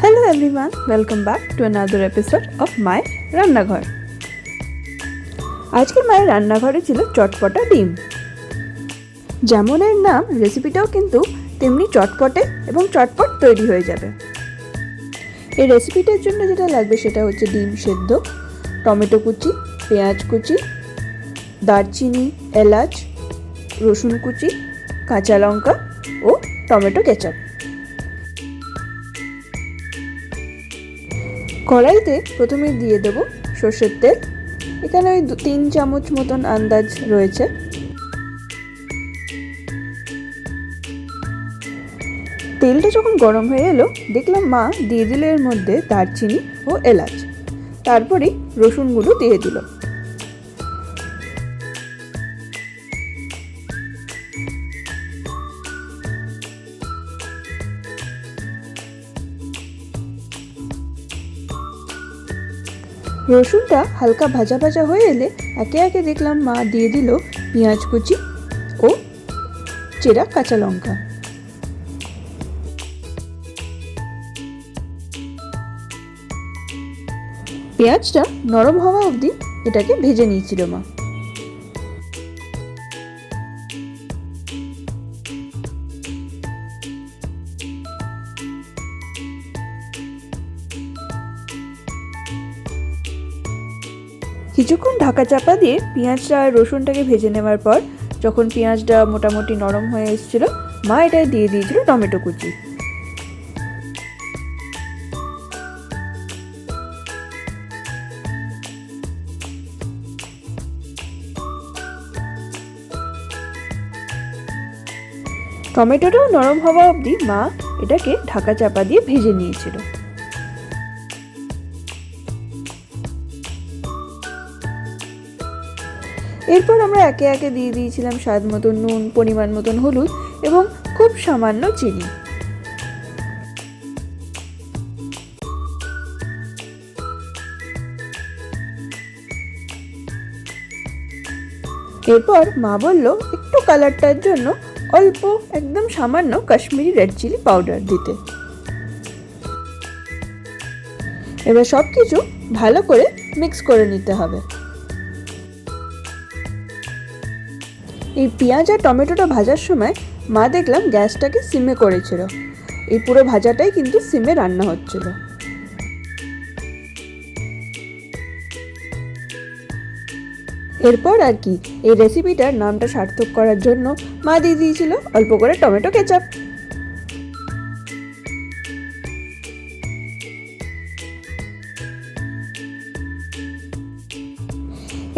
Hello everyone, welcome back to another episode of my RannaGhor. আজকে মায়ের রান্নাঘরে ছিল চটপটা ডিম। যেমন এর নাম, রেসিপিটাও কিন্তু তেমনি চটপটে এবং চটপট তৈরি হয়ে যাবে। এই রেসিপিটার জন্য যেটা লাগবে সেটা হচ্ছে ডিম সেদ্ধ, টমেটো কুচি, পেঁয়াজ কুচি, দারচিনি, এলাচ, রসুন কুচি, কাঁচা লঙ্কা ও টমেটো কেচাপ। কড়াইতে প্রথমে দিয়ে দেব সর্ষের তেল। এখানে ওই 3 চামচ মতন আন্দাজ রয়েছে। তেলটা যখন গরম হয়ে এলো, দেখলাম মা দিয়ে দিল এর মধ্যে দারচিনি ও এলাচ, তারপরেই রসুনগুলো দিয়ে দিল। রসুনটা হালকা ভাজা ভাজা হয়ে এলে একে একে দেখলাম মা দিয়ে দিল পেঁয়াজ কুচি ও চেরা কাঁচা লঙ্কা। পেঁয়াজটা নরম হওয়া অবধি এটাকে ভেজে নিয়েছিল মা। কিছুক্ষণ ঢাকা চাপা দিয়ে পেঁয়াজটা আর রসুনটাকে ভেজে নেওয়ার পর যখন পেঁয়াজটা মোটামুটি নরম হয়ে এসেছিল, মা এটায় দিয়ে দিয়েছিল টমেটো কুচি। টমেটোটাও নরম হওয়া অবধি মা এটাকে ঢাকা চাপা দিয়ে ভেজে নিয়েছিল। এরপর আমরা একে একে দিয়ে দিয়েছিলাম স্বাদ মতো নুন, পরিমাণ মতন হলুদ এবং খুব সামান্য চিনি। এরপর মা বলল একটু কালারটার জন্য অল্প, একদম সামান্য কাশ্মীরি রেড চিলি পাউডার দিতে। এবার সবকিছু ভালো করে মিক্স করে নিতে হবে। এই পেঁয়াজ আর টমেটোটা ভাজার সময় মা দেখলাম গ্যাসটাকে সিমে করেছিল। এই পুরো ভাজাটাই কিন্তু সিমে রান্না হচ্ছিল। এরপর আর কি, এই রেসিপিটার নামটা সার্থক করার জন্য মা দিয়ে দিয়েছিল অল্প করে টমেটো কেচাপ।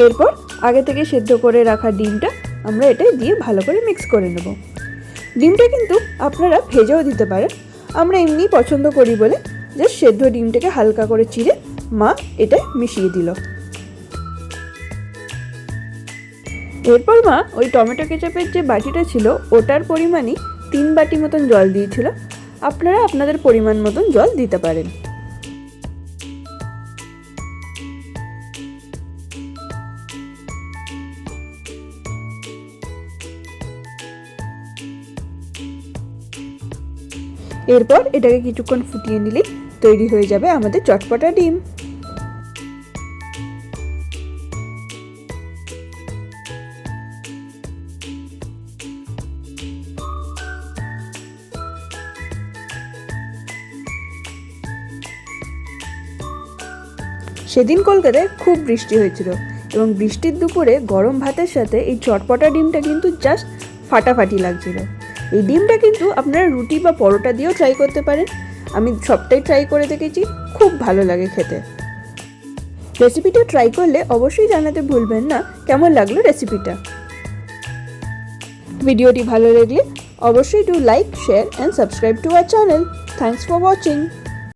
এরপর আগে থেকে সেদ্ধ করে রাখা ডিমটা আমরা এটাই দিয়ে ভালো করে মিক্স করে নেব। ডিমটা কিন্তু আপনারা ভেজেও দিতে পারেন। আমরা এমনি পছন্দ করি বলে জাস্ট সেদ্ধ ডিমটাকে হালকা করে চিড়ে মা এটা মিশিয়ে দিল। এরপর মা ওই টমেটো কেচাপের যে বাটিটা ছিল ওটার পরিমাণই 3 বাটি মতন জল দিয়েছিল। আপনারা আপনাদের পরিমাণ মতন জল দিতে পারেন। এরপর এটাকে কিছুক্ষণ ফুটিয়ে নিলেই তৈরি হয়ে যাবে আমাদের চটপটা ডিম। সেদিন কলকাতায় খুব বৃষ্টি হয়েছিল এবং বৃষ্টির দুপুরে গরম ভাতের সাথে এই চটপটা ডিমটা কিন্তু জাস্ট ফাটাফাটি লাগছিল। এই ডিমটা কিন্তু আপনারা রুটি বা পরোটা দিয়েও ট্রাই করতে পারেন। আমি সবটাই ট্রাই করে দেখেছি, খুব ভালো লাগে খেতে। রেসিপিটা ট্রাই করলে অবশ্যই জানাতে ভুলবেন না কেমন লাগলো রেসিপিটা। ভিডিওটি ভালো লাগলে অবশ্যই do like, share and subscribe to our channel. Thanks for watching.